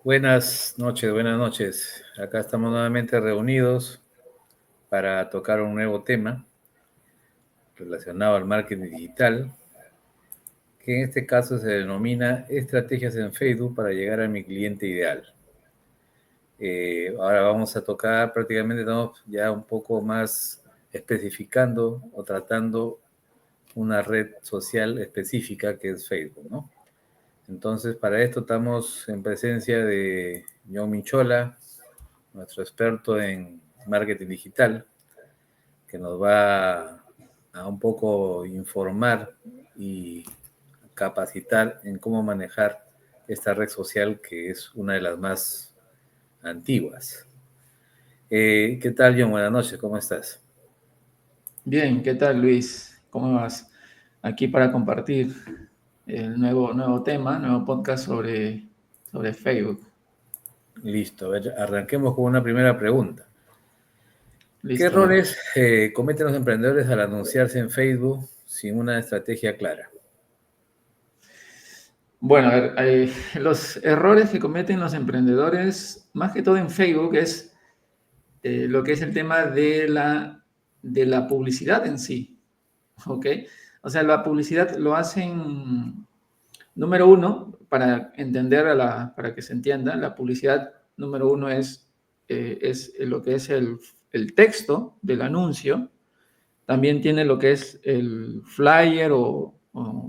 Buenas noches, buenas noches. Acá estamos nuevamente reunidos para tocar un nuevo tema relacionado al marketing digital, que en este caso se denomina estrategias en Facebook para llegar a mi cliente ideal. Ahora vamos a tocar, prácticamente estamos ya un poco más especificando o tratando una red social específica que es Facebook, ¿no? Entonces, para esto estamos en presencia de John Michola, nuestro experto en marketing digital, que nos va a un poco informar y capacitar en cómo manejar esta red social que es una de las más antiguas. ¿Qué tal, John? Buenas noches, ¿cómo estás? Bien, ¿qué tal, Luis? ¿Cómo vas? Aquí para compartir el nuevo tema, nuevo podcast sobre Facebook. Listo, a ver, arranquemos con una primera pregunta. ¿Qué Listo. errores cometen los emprendedores al anunciarse en Facebook sin una estrategia clara? Bueno, a ver, los errores que cometen los emprendedores, más que todo en Facebook, es lo que es el tema de la publicidad en sí, ¿ok? O sea, la publicidad lo hacen, número uno, para entender, para que se entienda, la publicidad número uno es lo que es el texto del anuncio. También tiene lo que es el flyer o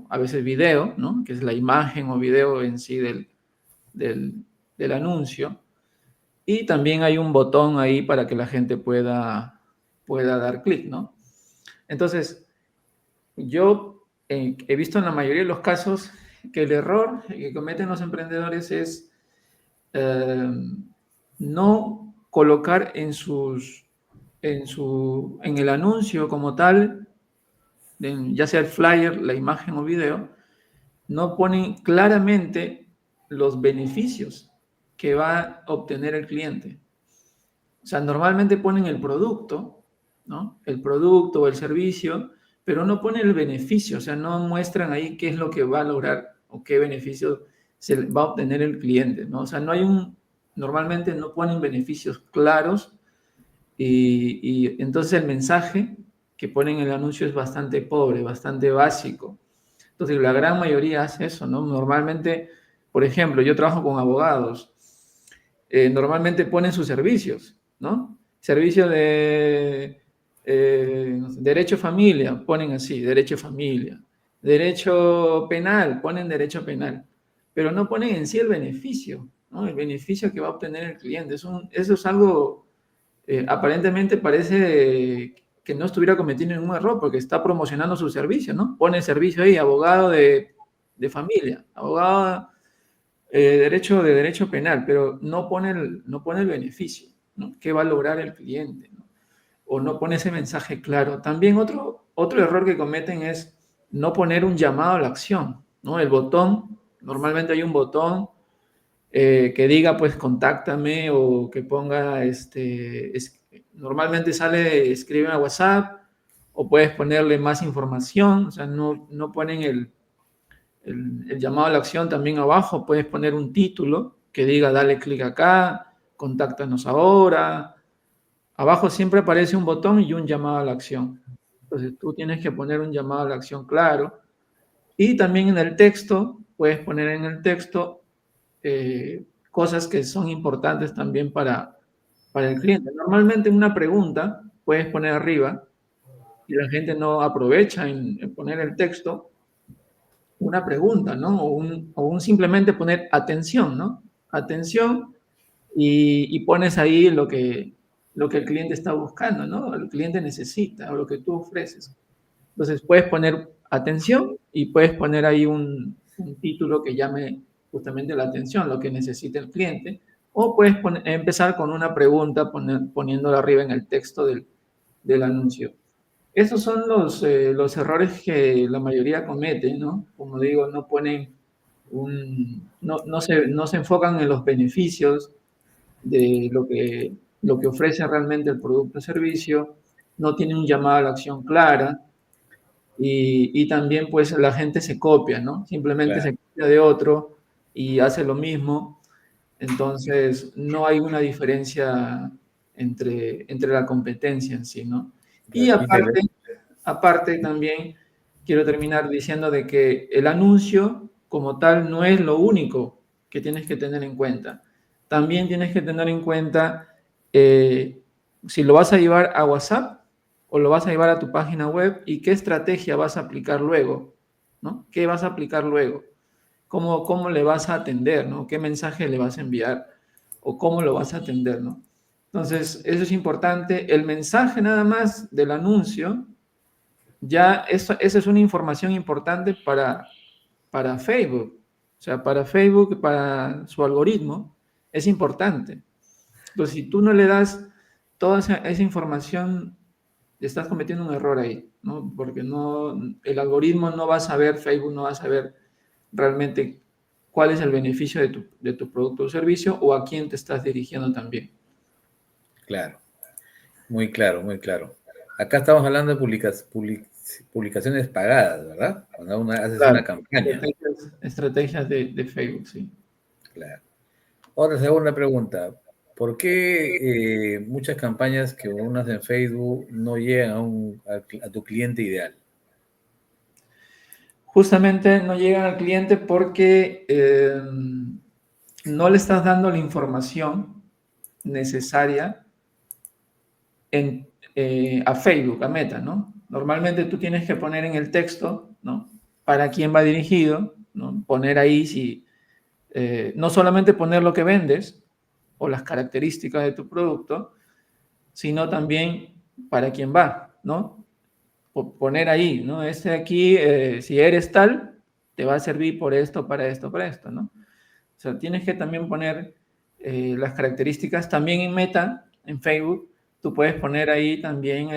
a veces video, ¿no? Que es la imagen o video en sí del, del anuncio. Y también hay un botón ahí para que la gente pueda dar clic, ¿no? Entonces, yo he visto en la mayoría de los casos que el error que cometen los emprendedores es eh, no colocar en el anuncio como tal, ya sea el flyer, la imagen o video, no ponen claramente los beneficios que va a obtener el cliente. O sea, normalmente ponen el producto, ¿no? El producto o el servicio, pero no ponen el beneficio, o sea, no muestran ahí qué es lo que va a lograr o qué beneficio se va a obtener el cliente, ¿no? O sea, normalmente no ponen beneficios claros y entonces el mensaje que ponen en el anuncio es bastante pobre, bastante básico. Entonces, la gran mayoría hace eso, ¿no? Normalmente, por ejemplo, yo trabajo con abogados, normalmente ponen sus servicios, ¿no? Servicio de derecho familia, ponen así, derecho familia. Derecho penal, ponen derecho penal. Pero no ponen en sí el beneficio, ¿no? El beneficio que va a obtener el cliente. Eso es algo, aparentemente parece que no estuviera cometiendo ningún error porque está promocionando su servicio, ¿no? Pone servicio ahí, abogado de familia, abogado de derecho penal, pero no pone el beneficio, ¿no? ¿Qué va a lograr el cliente? ¿No? O no pone ese mensaje claro. También otro error que cometen es no poner un llamado a la acción, ¿no? El botón, normalmente hay un botón que diga, pues, contáctame o que ponga, normalmente sale, escribe a WhatsApp o puedes ponerle más información, o sea, no ponen el llamado a la acción también abajo, puedes poner un título que diga dale clic acá, contáctanos ahora. Abajo siempre aparece un botón y un llamado a la acción. Entonces tú tienes que poner un llamado a la acción claro. Y también en el texto, puedes poner en el texto cosas que son importantes también para el cliente. Normalmente una pregunta puedes poner arriba y la gente no aprovecha en poner el texto una pregunta, ¿no? O un simplemente poner atención, ¿no? Atención y pones ahí lo que el cliente está buscando, ¿no? El cliente necesita o lo que tú ofreces. Entonces puedes poner atención y puedes poner ahí un título que llame justamente la atención, lo que necesita el cliente, o puedes empezar con una pregunta poniéndola arriba en el texto del anuncio. Esos son los errores que la mayoría comete, ¿no? Como digo, no ponen no se enfocan en los beneficios de lo que ofrece realmente el producto o servicio, no tienen un llamado a la acción clara y también pues la gente se copia, ¿no? Simplemente Claro. se copia de otro y hace lo mismo. Entonces, no hay una diferencia entre la competencia en sí, ¿no? Y aparte también quiero terminar diciendo de que el anuncio como tal no es lo único que tienes que tener en cuenta. También tienes que tener en cuenta si lo vas a llevar a WhatsApp o lo vas a llevar a tu página web y qué estrategia vas a aplicar luego, ¿no? ¿Qué vas a aplicar luego? ¿Cómo le vas a atender, ¿no? ¿Qué mensaje le vas a enviar? ¿O cómo lo vas a atender, ¿no? Entonces, eso es importante. El mensaje nada más del anuncio, ya esa es una información importante para Facebook. O sea, para Facebook, para su algoritmo, es importante. Entonces, si tú no le das toda esa información, estás cometiendo un error ahí, ¿no? Porque no, el algoritmo no va a saber, Facebook no va a saber realmente cuál es el beneficio de tu producto o servicio o a quién te estás dirigiendo también. Claro, muy claro, muy claro. Acá estamos hablando de publicaciones pagadas, ¿verdad? Cuando haces Claro, una campaña. estrategias de Facebook, sí. Claro. Otra segunda pregunta. ¿Por qué muchas campañas que uno hace en Facebook no llegan a tu cliente ideal? Justamente no llegan al cliente porque no le estás dando la información necesaria a Facebook, a Meta, ¿no? Normalmente tú tienes que poner en el texto, ¿no? Para quién va dirigido, ¿no? Poner ahí si, no solamente poner lo que vendes o las características de tu producto, sino también para quién va, ¿no? Poner ahí, ¿no? Este de aquí, si eres tal, te va a servir por esto, para esto, ¿no? O sea, tienes que también poner las características. También en Meta, en Facebook, tú puedes poner ahí también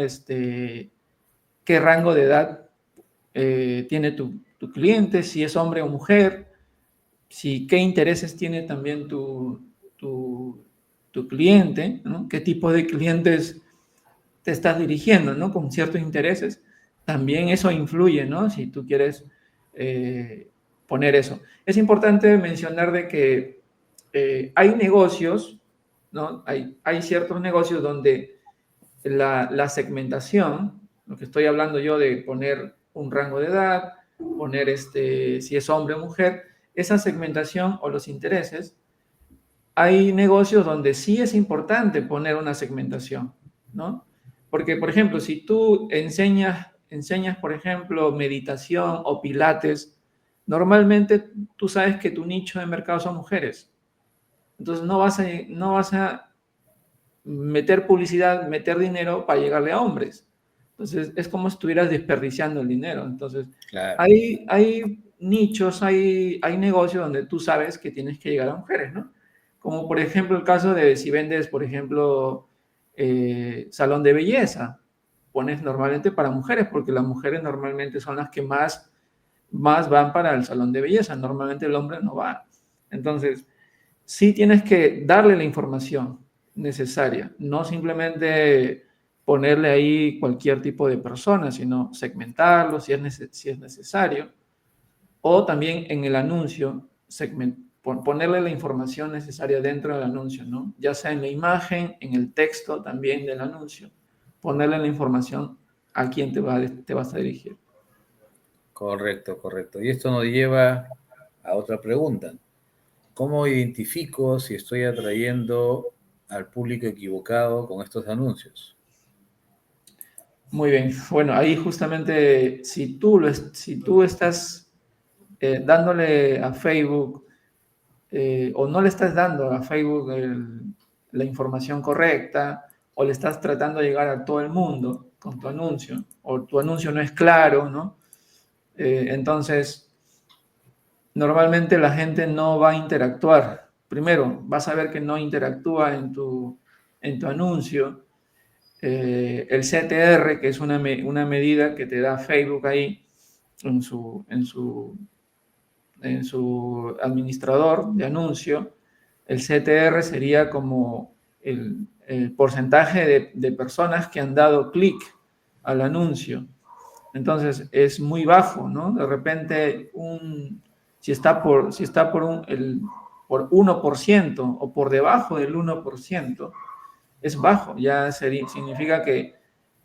qué rango de edad tiene tu cliente, si es hombre o mujer, si qué intereses tiene también tu cliente, ¿no? Qué tipo de clientes te estás dirigiendo, ¿no? Con ciertos intereses. También eso influye, ¿no? Si tú quieres poner eso. Es importante mencionar de que hay negocios, ¿no? Hay ciertos negocios donde la segmentación, lo que estoy hablando yo de poner un rango de edad, poner si es hombre o mujer, esa segmentación o los intereses, hay negocios donde sí es importante poner una segmentación, ¿no? Porque, por ejemplo, si tú enseñas, por ejemplo, meditación o pilates, normalmente tú sabes que tu nicho de mercado son mujeres. Entonces no vas a meter publicidad, meter dinero para llegarle a hombres. Entonces es como si estuvieras desperdiciando el dinero. Entonces Claro, hay nichos, hay negocios donde tú sabes que tienes que llegar a mujeres, ¿no? Como por ejemplo el caso de si vendes, por ejemplo, salón de belleza. Pones normalmente para mujeres, porque las mujeres normalmente son las que más van para el salón de belleza. Normalmente el hombre no va. Entonces, sí tienes que darle la información necesaria, no simplemente ponerle ahí cualquier tipo de persona, sino segmentarlo si es necesario, o también en el anuncio, ponerle la información necesaria dentro del anuncio, ¿no? Ya sea en la imagen, en el texto también del anuncio, ponerle la información a quién te vas a dirigir. correcto, correcto. Y esto nos lleva a otra pregunta. ¿Cómo identifico si estoy atrayendo al público equivocado con estos anuncios? Muy bien. Bueno, ahí justamente si tú estás dándole a Facebook o no le estás dando a Facebook la información correcta o le estás tratando de llegar a todo el mundo con tu anuncio o tu anuncio no es claro, ¿no? Entonces, normalmente la gente no va a interactuar. Primero, vas a ver que no interactúa en tu anuncio. El CTR, que es una medida que te da Facebook ahí en su administrador de anuncio, el CTR sería como el porcentaje de personas que han dado clic al anuncio. Entonces es muy bajo, ¿no? De repente, si está por por 1% o por debajo del 1%, es bajo. Ya significa que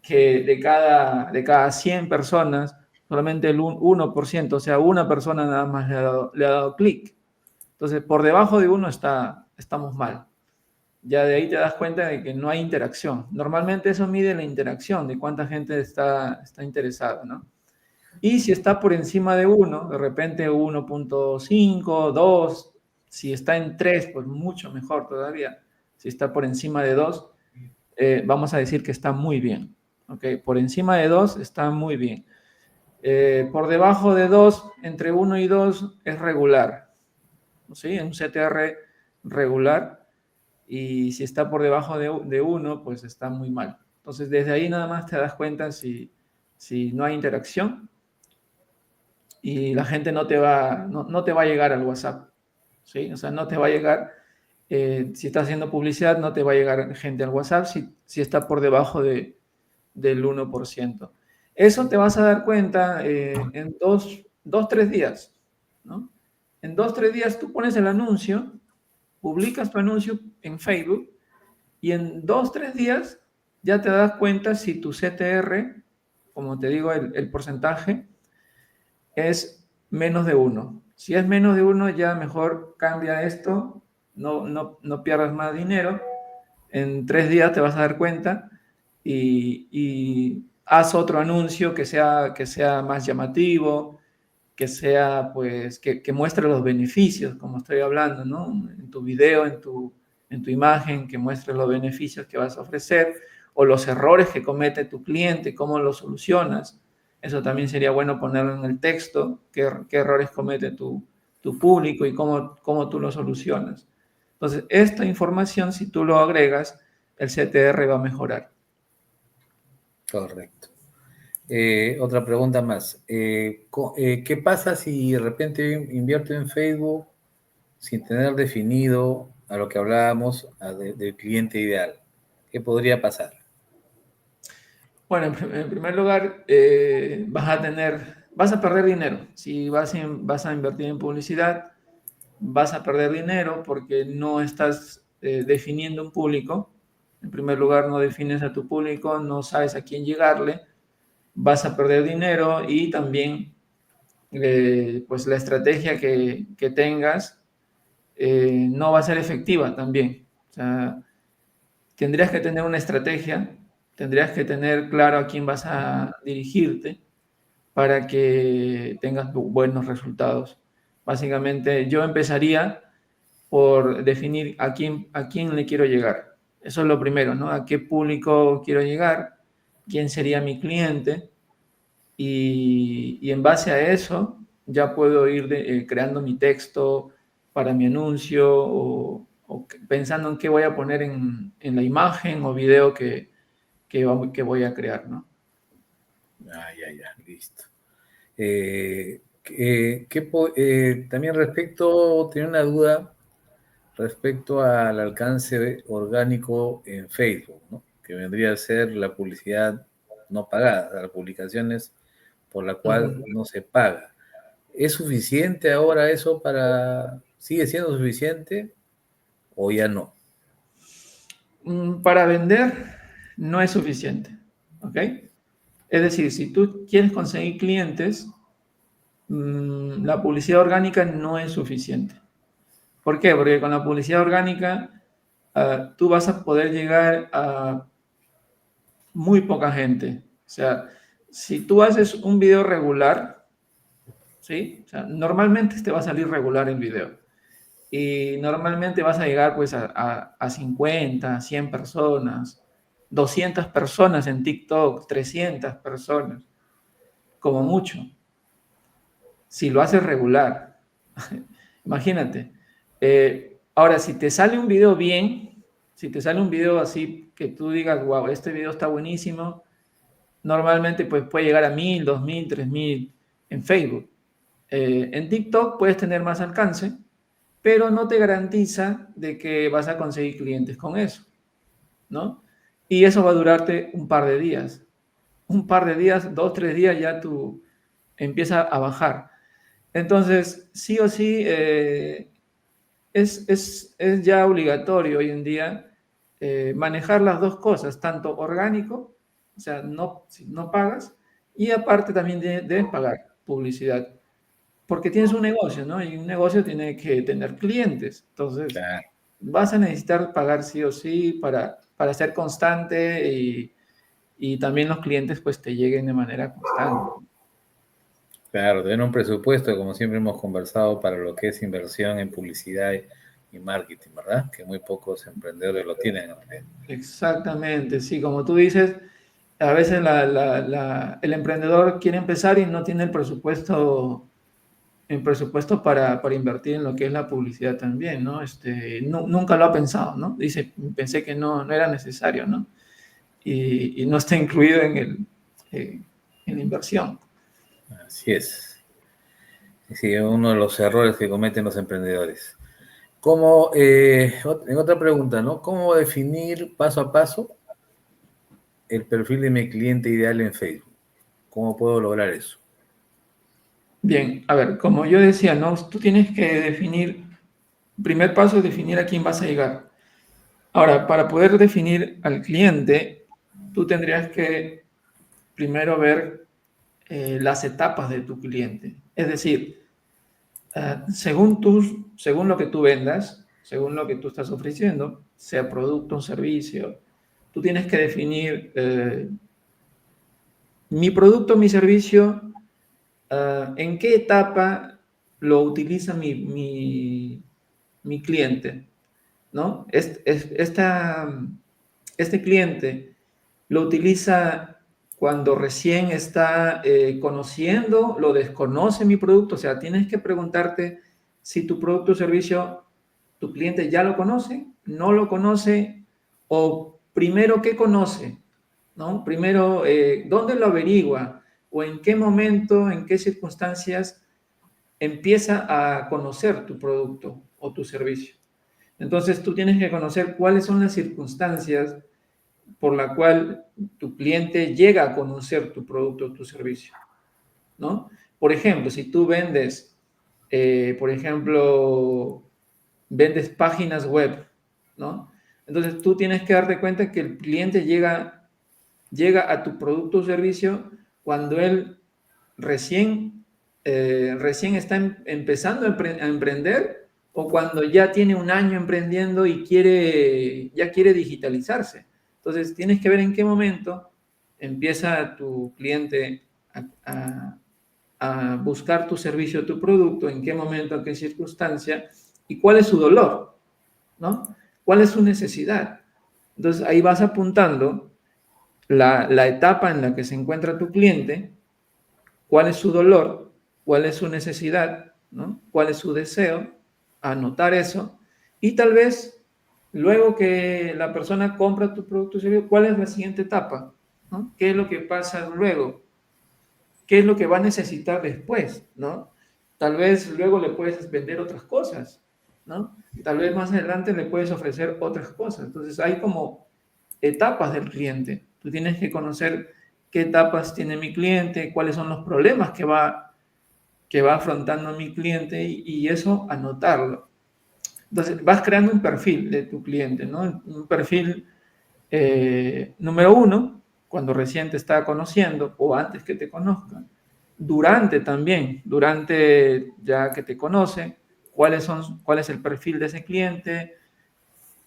de cada 100 personas, solamente el 1%, o sea, una persona nada más le ha dado clic. Entonces, por debajo de 1 estamos mal. Ya de ahí te das cuenta de que no hay interacción. Normalmente eso mide la interacción, de cuánta gente está interesada, ¿no? Y si está por encima de 1, de repente 1.5, 2, si está en 3, pues mucho mejor todavía. Si está por encima de 2, vamos a decir que está muy bien. ¿Okay? Por encima de 2 está muy bien. Por debajo de 2, entre 1 y 2 es regular. ¿Sí? Un CTR regular. Y si está por debajo de 1, pues está muy mal. Entonces, desde ahí nada más te das cuenta si no hay interacción y la gente no te va a llegar al WhatsApp. ¿Sí? O sea, no te va a llegar, si estás haciendo publicidad, no te va a llegar gente al WhatsApp si está por debajo del 1%. Eso te vas a dar cuenta en 3 días, ¿no? En 3 días tú pones el anuncio, publicas tu anuncio en Facebook y en 3 días ya te das cuenta si tu CTR, como te digo, el porcentaje, es menos de 1. Si es menos de 1, ya mejor cambia esto, no pierdas más dinero. En 3 días te vas a dar cuenta y haz otro anuncio que sea más llamativo, que sea, pues, que muestre los beneficios, como estoy hablando, ¿no? En tu video, en tu imagen, que muestre los beneficios que vas a ofrecer o los errores que comete tu cliente, cómo los solucionas. Eso también sería bueno ponerlo en el texto, qué errores comete tu público y cómo tú lo solucionas. Entonces, esta información, si tú lo agregas, el CTR va a mejorar. Correcto. Otra pregunta más. ¿Qué pasa si de repente invierto en Facebook sin tener definido a lo que hablábamos del cliente ideal? ¿Qué podría pasar? Bueno, en primer lugar, vas a perder dinero. Si vas a invertir en publicidad, vas a perder dinero porque no estás definiendo un público. En primer lugar, no defines a tu público, no sabes a quién llegarle, vas a perder dinero y también, pues la estrategia que tengas no va a ser efectiva también. O sea, tendrías que tener una estrategia, tendrías que tener claro a quién vas a dirigirte para que tengas buenos resultados. Básicamente, yo empezaría por definir a quién le quiero llegar. Eso es lo primero, ¿no? A qué público quiero llegar, quién sería mi cliente y en base a eso ya puedo ir creando mi texto para mi anuncio o pensando en qué voy a poner en la imagen o video que voy a crear, ¿no? Ya, listo. También tenía una duda respecto al alcance orgánico en Facebook, ¿no? Que vendría a ser la publicidad no pagada, las publicaciones por la cual no se paga. ¿Es suficiente ahora eso sigue siendo suficiente o ya no? Para vender no es suficiente, ¿ok? Es decir, si tú quieres conseguir clientes, la publicidad orgánica no es suficiente. ¿Por qué? Porque con la publicidad orgánica tú vas a poder llegar a muy poca gente. O sea, si tú haces un video regular, ¿sí? O sea, normalmente te va a salir regular el video. Y normalmente vas a llegar pues a 50, 100 personas, 200 personas en TikTok, 300 personas, como mucho. Si lo haces regular, imagínate. Ahora, si te sale un video bien, si te sale un video así que tú digas, wow, este video está buenísimo, normalmente pues puede llegar a 1000, 2000, 3000 en Facebook. En TikTok puedes tener más alcance, pero no te garantiza de que vas a conseguir clientes con eso, ¿no? Y eso va a durarte un par de días. Un par de días, 2, 3 días ya tú empieza a bajar. Entonces, sí o sí, es ya obligatorio hoy en día manejar las dos cosas, tanto orgánico, o sea, no, si no pagas, y aparte también debes pagar publicidad, porque tienes un negocio, ¿no? Y un negocio tiene que tener clientes, entonces Claro, vas a necesitar pagar sí o sí para ser constante y también los clientes pues te lleguen de manera constante. claro, tener un presupuesto, como siempre hemos conversado, para lo que es inversión en publicidad y marketing, ¿verdad? Que muy pocos emprendedores lo tienen. Exactamente, sí, como tú dices, a veces el emprendedor quiere empezar y no tiene el presupuesto para invertir en lo que es la publicidad también, ¿no? Nunca lo ha pensado, ¿no? Dice, pensé que no era necesario, ¿no? Y no está incluido en la inversión. Así es. Sí, uno de los errores que cometen los emprendedores. ¿Cómo, en otra pregunta, ¿no? ¿Cómo definir paso a paso el perfil de mi cliente ideal en Facebook? ¿Cómo puedo lograr eso? Bien, a ver, como yo decía, ¿no? Tú tienes que definir, primer paso es definir a quién vas a llegar. Ahora, para poder definir al cliente, tú tendrías que primero ver las etapas de tu cliente. Es decir, según lo que tú vendas, según lo que tú estás ofreciendo, sea producto o servicio, tú tienes que definir mi producto, mi servicio, en qué etapa lo utiliza mi cliente, ¿no? Este cliente lo utiliza cuando recién está conociendo, lo desconoce mi producto, o sea, tienes que preguntarte si tu producto o servicio, tu cliente ya lo conoce, no lo conoce, o primero, ¿qué conoce? ¿No? Primero, ¿dónde lo averigua? ¿O en qué momento, en qué circunstancias empieza a conocer tu producto o tu servicio? Entonces, tú tienes que conocer cuáles son las circunstancias por la cual tu cliente llega a conocer tu producto o tu servicio, ¿no? Por ejemplo, si tú vendes, por ejemplo, vendes páginas web, ¿no? Entonces tú tienes que darte cuenta que el cliente llega a tu producto o servicio cuando él recién está empezando a emprender o cuando ya tiene un año emprendiendo y ya quiere digitalizarse. Entonces, tienes que ver en qué momento empieza tu cliente a buscar tu servicio, tu producto, en qué momento, en qué circunstancia y cuál es su dolor, ¿no? ¿Cuál es su necesidad? Entonces, ahí vas apuntando la etapa en la que se encuentra tu cliente, cuál es su dolor, cuál es su necesidad, ¿no? Cuál es su deseo, anotar eso y tal vez luego que la persona compra tu producto o servicio, ¿cuál es la siguiente etapa? ¿No? ¿Qué es lo que pasa luego? ¿Qué es lo que va a necesitar después? ¿No? Tal vez luego le puedes vender otras cosas, ¿no? Tal vez más adelante le puedes ofrecer otras cosas. Entonces hay como etapas del cliente. Tú tienes que conocer qué etapas tiene mi cliente, cuáles son los problemas que va afrontando mi cliente y eso anotarlo. Entonces vas creando un perfil de tu cliente, ¿no? Un perfil número uno, cuando recién te está conociendo o antes que te conozcan. Durante también, durante ya que te conoce, cuál es el perfil de ese cliente,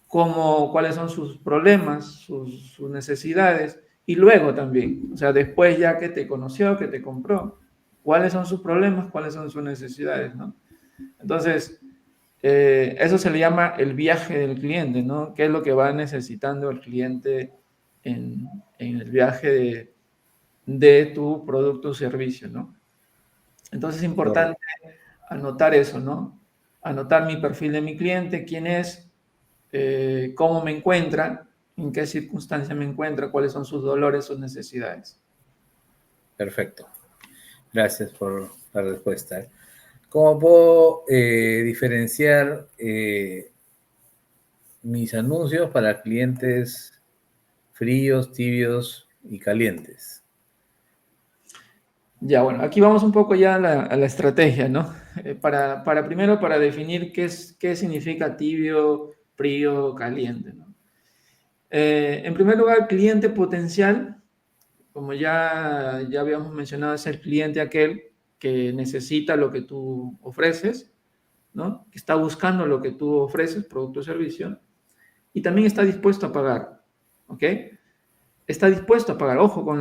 cuáles son sus problemas, sus necesidades, y luego también, o sea, después ya que te conoció, que te compró, cuáles son sus problemas, cuáles son sus necesidades, ¿no? Entonces, eso se le llama el viaje del cliente, ¿no? ¿Qué es lo que va necesitando el cliente en el viaje de tu producto o servicio, ¿no? Entonces es importante Correcto. anotar eso, ¿no? Anotar mi perfil de mi cliente, quién es, cómo me encuentra, en qué circunstancia me encuentra, cuáles son sus dolores, sus necesidades. Perfecto. Gracias por la respuesta. ¿Cómo puedo diferenciar mis anuncios para clientes fríos, tibios y calientes? Ya, bueno, aquí vamos un poco ya a la estrategia, ¿no? Primero, para definir qué significa tibio, frío, caliente, ¿no? En primer lugar, cliente potencial, como ya habíamos mencionado, es el cliente aquel que necesita lo que tú ofreces, ¿no? Que está buscando lo que tú ofreces, producto o servicio, y también está dispuesto a pagar, ¿ok? Está dispuesto a pagar, ojo con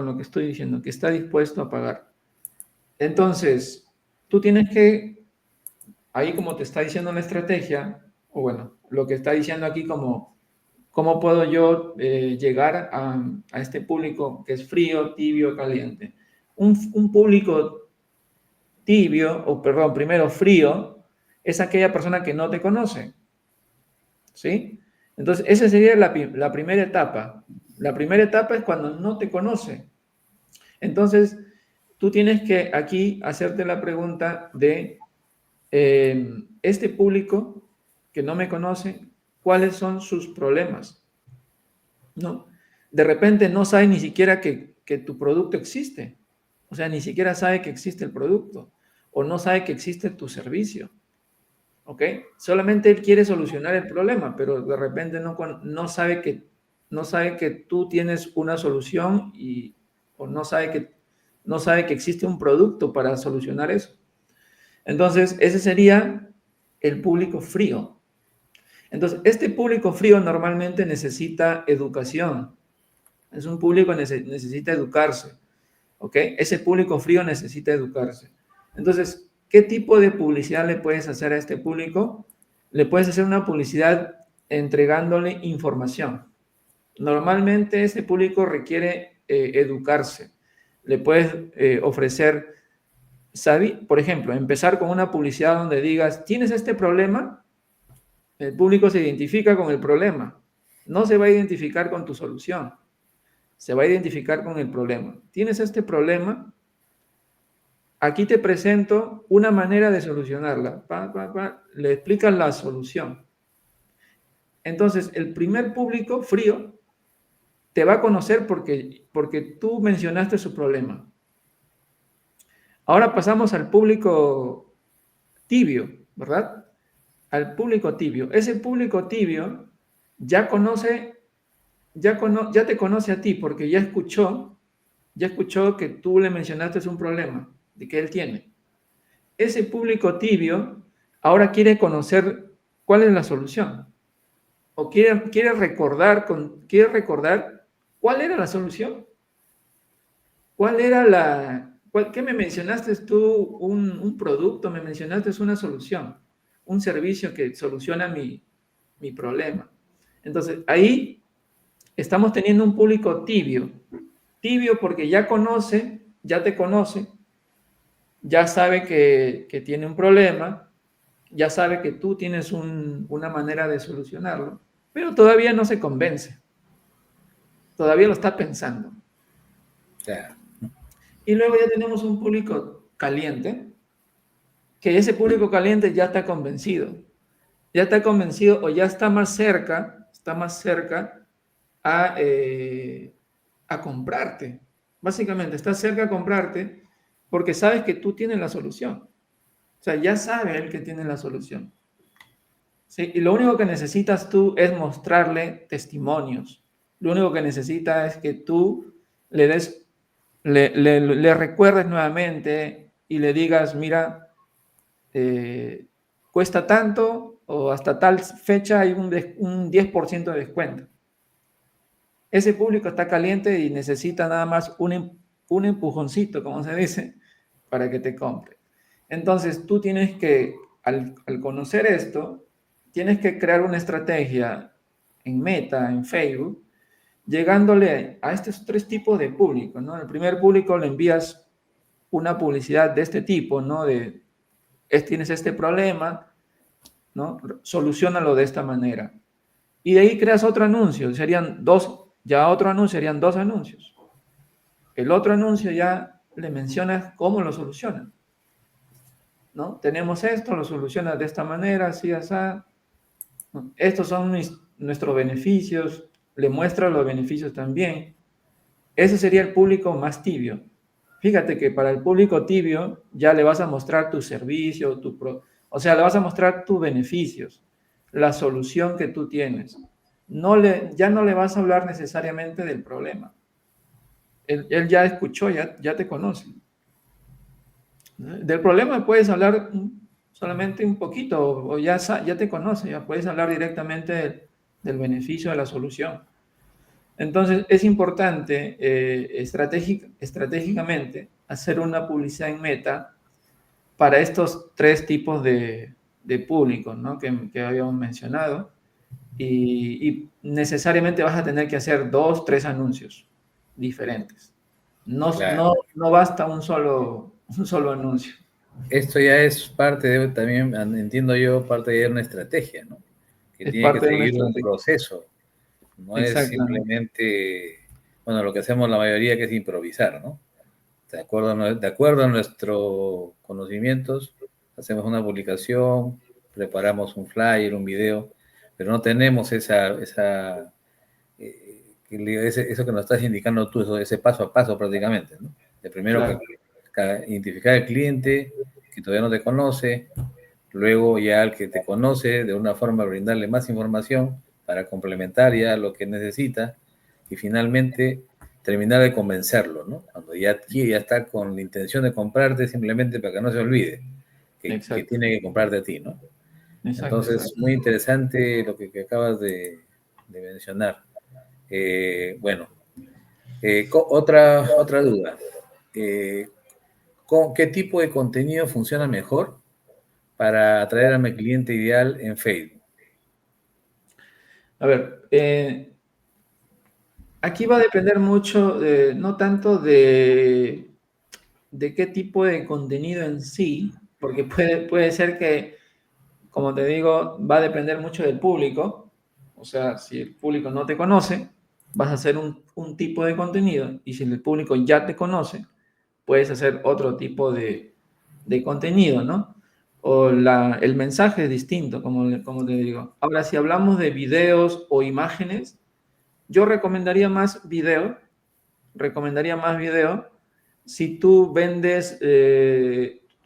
lo que estoy diciendo, que está dispuesto a pagar. Entonces, tú tienes que, ahí como te está diciendo la estrategia, o bueno, lo que está diciendo aquí como, ¿cómo puedo yo llegar a este público que es frío, tibio, caliente? Un público tibio, o perdón, primero frío, es aquella persona que no te conoce, ¿sí? Entonces, esa sería la primera etapa. La primera etapa es cuando no te conoce. Entonces, tú tienes que aquí hacerte la pregunta de este público que no me conoce, ¿cuáles son sus problemas? ¿No? De repente no sabe ni siquiera que tu producto existe. O sea, ni siquiera sabe que existe el producto o no sabe que existe tu servicio. ¿Ok? Solamente él quiere solucionar el problema, pero de repente no sabe que tú tienes una solución o no sabe que existe un producto para solucionar eso. Entonces, ese sería el público frío. Entonces, este público frío normalmente necesita educación. Es un público que necesita educarse. ¿Ok? Ese público frío necesita educarse. Entonces, ¿qué tipo de publicidad le puedes hacer a este público? Le puedes hacer una publicidad entregándole información. Normalmente este público requiere educarse. Le puedes ofrecer, por ejemplo, empezar con una publicidad donde digas, ¿tienes este problema? El público se identifica con el problema. No se va a identificar con tu solución. Se va a identificar con el problema. ¿Tienes este problema? Aquí te presento una manera de solucionarla. Le explicas la solución. Entonces, el primer público frío te va a conocer porque tú mencionaste su problema. Ahora pasamos al público tibio, ¿verdad? Al público tibio. Ese público tibio ya te conoce a ti porque ya escuchó que tú le mencionaste un problema de que él tiene. Ese público tibio ahora quiere conocer cuál es la solución o quiere recordar cuál era la solución. ¿Qué me mencionaste tú? Un producto, me mencionaste una solución, un servicio que soluciona mi problema. Entonces, ahí estamos teniendo un público tibio. Tibio porque ya te conoce, ya sabe que tiene un problema, ya sabe que tú tienes una manera de solucionarlo, pero todavía no se convence. Todavía lo está pensando. Claro. Y luego ya tenemos un público caliente, que ese público caliente ya está convencido. Ya está convencido o ya está más cerca a comprarte. Básicamente, está cerca a comprarte porque sabes que tú tienes la solución. O sea, ya sabe él que tiene la solución. ¿Sí? Y lo único que necesitas tú es mostrarle testimonios. Lo único que necesita es que tú le recuerdes nuevamente y le digas, mira, cuesta tanto o hasta tal fecha hay un 10% de descuento. Ese público está caliente y necesita nada más un empujoncito, como se dice, para que te compre. Entonces tú tienes que, al conocer esto, tienes que crear una estrategia en Meta, en Facebook, llegándole a estos tres tipos de público, ¿no? El primer público le envías una publicidad de este tipo, ¿no? Tienes este problema, ¿no? Soluciónalo de esta manera. Y de ahí creas otro anuncio, serían dos anuncios. El otro anuncio ya le mencionas cómo lo solucionan, ¿no? Tenemos esto, lo solucionas de esta manera, así, así. ¿No? Estos son nuestros beneficios, le muestras los beneficios también. Ese sería el público más tibio. Fíjate que para el público tibio ya le vas a mostrar tu servicio, o sea, le vas a mostrar tus beneficios, la solución que tú tienes. Ya no le vas a hablar necesariamente del problema. Él ya escuchó, ya te conoce. Del problema puedes hablar solamente un poquito, o ya te conoce, ya puedes hablar directamente del beneficio de la solución. Entonces, es importante estratégicamente hacer una publicidad en Meta para estos tres tipos de públicos, ¿no? que habíamos mencionado. Y necesariamente vas a tener que hacer 2, 3 anuncios diferentes. Claro. No basta un solo anuncio. Esto ya es parte de, también entiendo yo, parte de una estrategia, ¿no? Que Es tiene que parte de una seguir un estrategia. proceso. No es Exactamente. simplemente, bueno, lo que hacemos la mayoría que es improvisar, ¿no? De acuerdo a nuestros conocimientos, hacemos una publicación, preparamos un flyer, un video, pero no tenemos eso que nos estás indicando tú, ese paso a paso prácticamente, ¿no? De primero Claro. identificar al cliente que todavía no te conoce, luego ya al que te conoce, de una forma brindarle más información para complementar ya lo que necesita y finalmente terminar de convencerlo, ¿no? Cuando ya está con la intención de comprarte, simplemente para que no se olvide que Exacto. tiene que comprarte a ti, ¿no? Exacto, Entonces, exacto. muy interesante lo que acabas de mencionar. Bueno, otra duda. Eh, ¿Qué tipo de contenido funciona mejor para atraer a mi cliente ideal en Facebook? A ver, aquí va a depender mucho, no tanto de qué tipo de contenido en sí, porque puede ser que, como te digo, va a depender mucho del público. O sea, si el público no te conoce, vas a hacer un tipo de contenido, y si el público ya te conoce, puedes hacer otro tipo de contenido, ¿no? O el mensaje es distinto, como te digo. Ahora, si hablamos de videos o imágenes, yo recomendaría más video si tú vendes,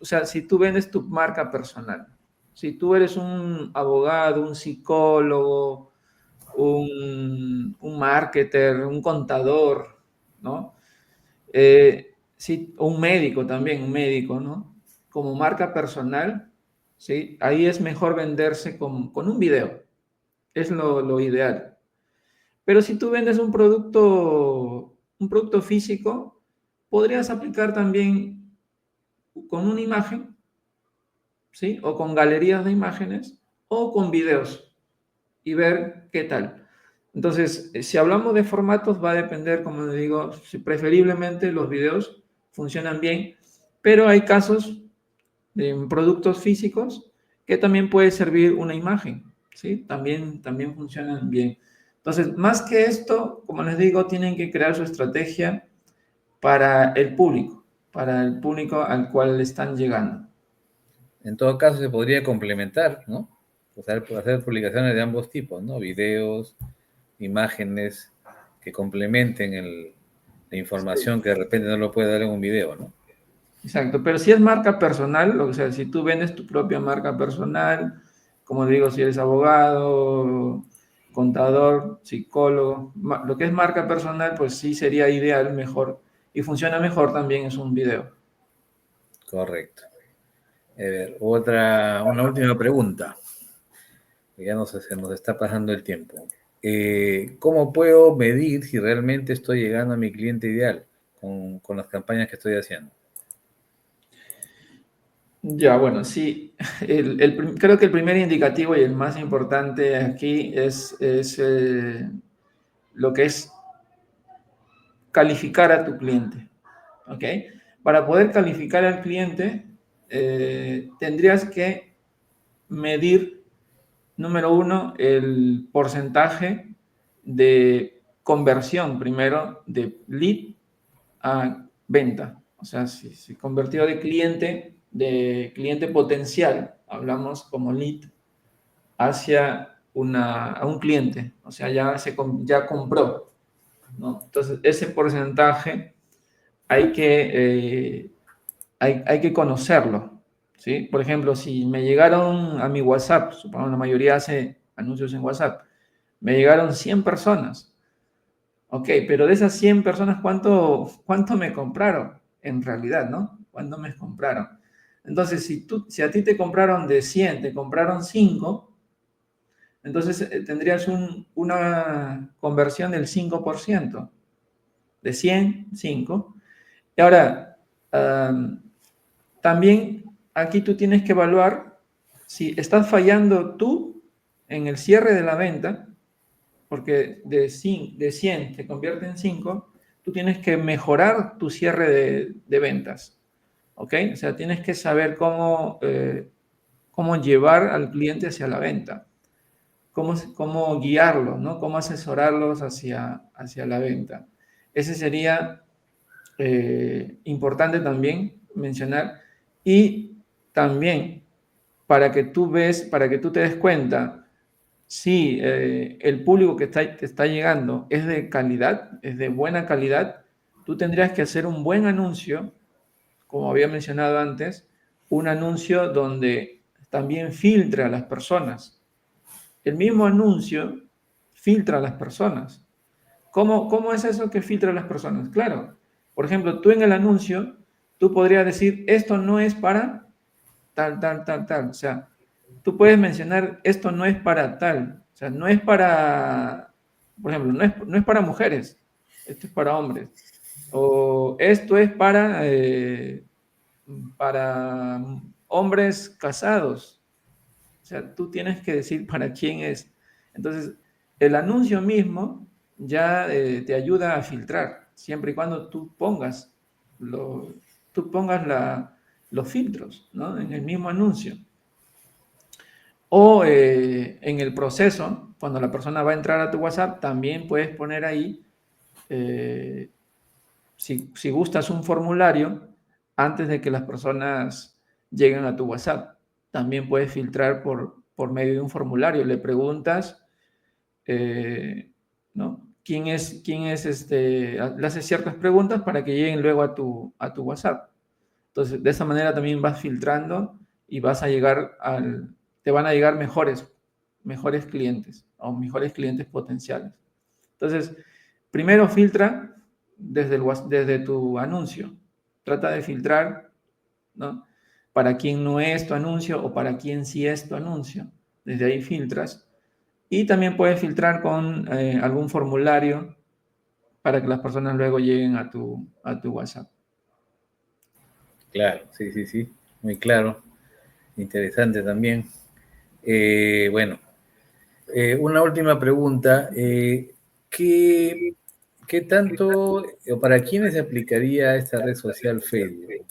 o sea, si tú vendes tu marca personal. Si tú eres un abogado, un psicólogo, un marketer, un contador, ¿no? Sí, un médico también, un médico, ¿no? Como marca personal, ¿sí? Ahí es mejor venderse con un video, es lo ideal. Pero si tú vendes un producto físico, podrías aplicar también con una imagen, ¿sí? O con galerías de imágenes o con videos y ver qué tal. Entonces, si hablamos de formatos, va a depender, como le digo, si preferiblemente los videos funcionan bien, pero hay casos de productos físicos que también puede servir una imagen, ¿sí? También funcionan bien. Entonces, más que esto, como les digo, tienen que crear su estrategia para el público al cual le están llegando. En todo caso, se podría complementar, ¿no? Hacer publicaciones de ambos tipos, ¿no? Videos, imágenes que complementen la información que de repente no lo puede dar en un video, ¿no? Exacto, pero si es marca personal, o sea, si tú vendes tu propia marca personal, como digo, si eres abogado, contador, psicólogo, lo que es marca personal, pues sí sería ideal, mejor, y funciona mejor también es un video. Correcto. A ver, una última pregunta. Ya no sé, se nos está pasando el tiempo. ¿Cómo puedo medir si realmente estoy llegando a mi cliente ideal con las campañas que estoy haciendo? Ya, bueno, sí, creo que el primer indicativo y el más importante aquí es lo que es calificar a tu cliente, ¿ok? Para poder calificar al cliente, tendrías que medir, número uno, el porcentaje de conversión, primero, de lead a venta. O sea, si convertido de cliente potencial, hablamos como lead, hacia a un cliente, o sea, ya compró, ¿no? Entonces, ese porcentaje hay que conocerlo, ¿sí? Por ejemplo, si me llegaron a mi WhatsApp, supongo la mayoría hace anuncios en WhatsApp, me llegaron 100 personas. Ok, pero de esas 100 personas, ¿cuánto me compraron? En realidad, ¿no? ¿Cuánto me compraron? Entonces, si a ti te compraron de 100, te compraron 5, entonces tendrías una conversión del 5%. De 100, 5. Y ahora, también aquí tú tienes que evaluar si estás fallando tú en el cierre de la venta, porque de 100 te convierte en 5, tú tienes que mejorar tu cierre de ventas, ¿ok? O sea, tienes que saber cómo llevar al cliente hacia la venta, cómo guiarlos, ¿no? Cómo asesorarlos hacia la venta. Ese sería importante también mencionar. Y también para que tú te des cuenta si el público que te está llegando es de calidad, es de buena calidad, tú tendrías que hacer un buen anuncio, como había mencionado antes, un anuncio donde también filtre a las personas. El mismo anuncio filtra a las personas. ¿Cómo es eso que filtra a las personas? Claro, por ejemplo, tú en el anuncio, tú podrías decir, esto no es para tal, tal, tal, tal. O sea, tú puedes mencionar, esto no es para tal. O sea, no es para, por ejemplo, no es para mujeres, esto es para hombres. O esto es para hombres casados. O sea, tú tienes que decir para quién es. Entonces, el anuncio mismo ya te ayuda a filtrar, siempre y cuando lo- tú pongas los filtros, ¿no? En el mismo anuncio. O en el proceso, cuando la persona va a entrar a tu WhatsApp, también puedes poner ahí, eh, si gustas un formulario, antes de que las personas lleguen a tu WhatsApp. También puedes filtrar por medio de un formulario. Le preguntas, ¿no? Le haces ciertas preguntas para que lleguen luego a tu WhatsApp. Entonces, de esa manera también vas filtrando y te van a llegar mejores clientes o mejores clientes potenciales. Entonces, primero filtra desde tu anuncio. Trata de filtrar, ¿no? Para quién no es tu anuncio o para quién sí es tu anuncio. Desde ahí filtras. Y también puedes filtrar con algún formulario para que las personas luego lleguen a tu WhatsApp. Claro, sí, sí, sí, muy claro, interesante también. Bueno, una última pregunta. ¿Qué, qué tanto o para quiénes se aplicaría esta red social Facebook?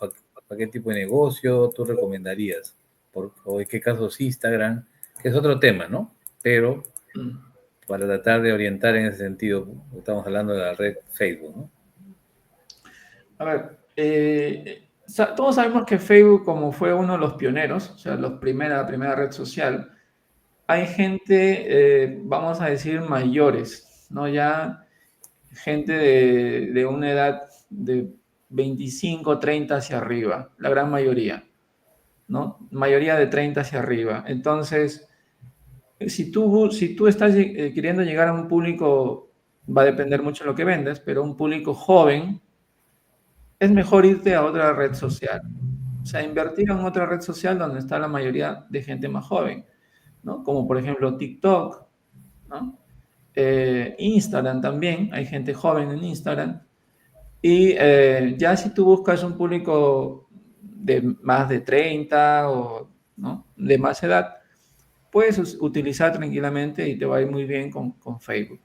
¿Para qué tipo de negocio tú recomendarías? ¿O en qué casos Instagram? Que es otro tema, ¿no? Pero Mm. para tratar de orientar en ese sentido, estamos hablando de la red Facebook, ¿no? A ver, todos sabemos que Facebook, como fue uno de los pioneros, o sea, la primera red social, hay gente, vamos a decir, mayores, ¿no? Ya gente de una edad de 25, 30 hacia arriba, la gran mayoría, ¿no? Mayoría de 30 hacia arriba. Entonces, si tú estás queriendo llegar a un público, va a depender mucho de lo que vendes, pero un público joven, es mejor irte a otra red social. O sea, invertir en otra red social donde está la mayoría de gente más joven, ¿no? Como por ejemplo TikTok, ¿no? Instagram también, hay gente joven en Instagram. Y ya si tú buscas un público de más de 30 o, ¿no? De más edad, puedes utilizar tranquilamente y te va a ir muy bien con Facebook.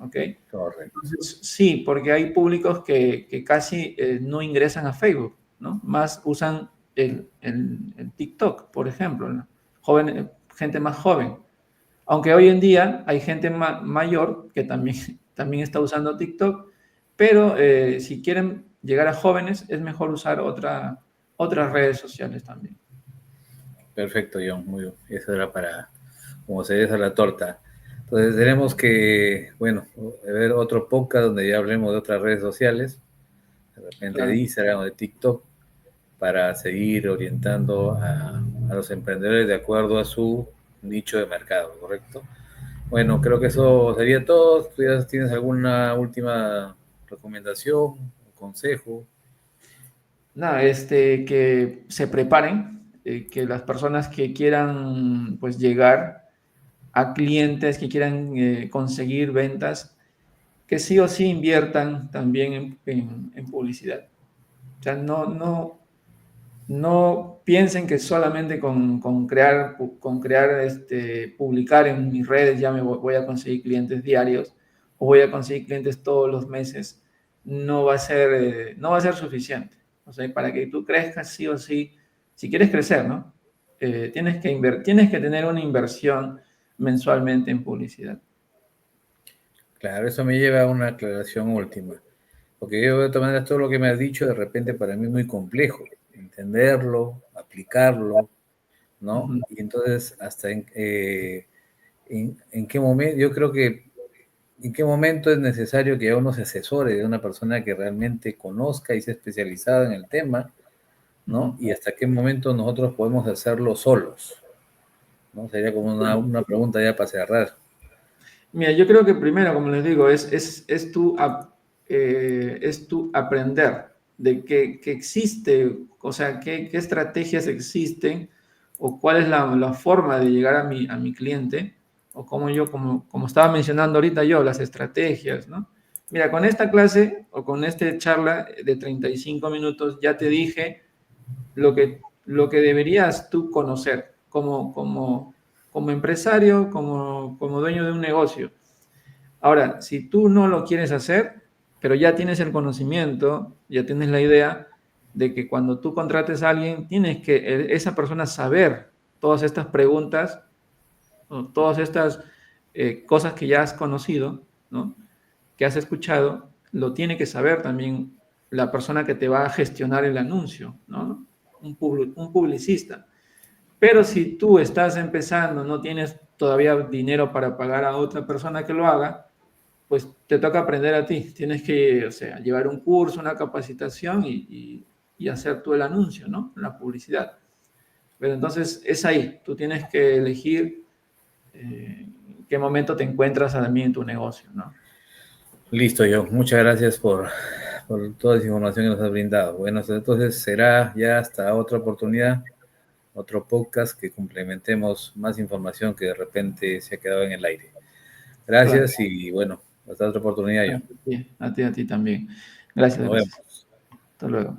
¿Ok? Correcto. Entonces, sí, porque hay públicos que casi no ingresan a Facebook, ¿no? Más usan el TikTok, por ejemplo, ¿no? Gente más joven. Aunque hoy en día hay gente mayor que también, también está usando TikTok, pero si quieren llegar a jóvenes, es mejor usar otras redes sociales también. Perfecto, John. Muy bien. Eso era para, como se dice, la torta. Entonces tenemos que, bueno, ver otro podcast donde ya hablemos de otras redes sociales, de repente de Claro. Instagram o de TikTok, para seguir orientando a los emprendedores de acuerdo a su nicho de mercado, ¿correcto? Bueno, creo que eso sería todo. ¿Tú ya tienes alguna última recomendación, consejo? Nada, que se preparen, que las personas que quieran pues llegar a clientes, que quieran conseguir ventas, que sí o sí inviertan también en publicidad. O sea, no piensen que solamente con crear, publicar en mis redes ya voy a conseguir clientes diarios o voy a conseguir clientes todos los meses. No va a ser suficiente. O sea, para que tú crezcas sí o sí, si quieres crecer, ¿no? Tienes que tener una inversión mensualmente en publicidad. Claro, eso me lleva a una aclaración última. Porque yo de todas maneras todo lo que me has dicho de repente para mí es muy complejo. Entenderlo, aplicarlo, ¿no? Ujú. Y entonces hasta en qué momento, yo creo que en qué momento es necesario que uno se asesore de una persona que realmente conozca y sea especializada en el tema, ¿no? Ujú. Y hasta qué momento nosotros podemos hacerlo solos, ¿no? Sería como una pregunta ya para cerrar. Mira, yo creo que primero, como les digo, es tu aprender de qué existe, o sea, qué estrategias existen o cuál es la forma de llegar a mi cliente o como estaba mencionando ahorita yo, las estrategias, ¿no? Mira, con esta clase o con esta charla de 35 minutos ya te dije lo que deberías tú conocer como empresario, como dueño de un negocio. Ahora, si tú no lo quieres hacer, pero ya tienes el conocimiento, ya tienes la idea de que cuando tú contrates a alguien, tienes que esa persona saber todas estas preguntas, o todas estas cosas que ya has conocido, ¿no? Que has escuchado, lo tiene que saber también la persona que te va a gestionar el anuncio, ¿no? Un publicista. Pero si tú estás empezando, no tienes todavía dinero para pagar a otra persona que lo haga, pues te toca aprender a ti. Tienes que, o sea, llevar un curso, una capacitación y hacer tú el anuncio, ¿no? La publicidad. Pero entonces es ahí, tú tienes que elegir en qué momento te encuentras también en tu negocio, ¿no? Listo, yo. Muchas gracias por toda esa información que nos has brindado. Bueno, entonces será ya hasta otra oportunidad, otro podcast que complementemos más información que de repente se ha quedado en el aire. Claro. Gracias y bueno, hasta otra oportunidad, yo. A ti también. Gracias, Nos gracias. vemos. Hasta luego.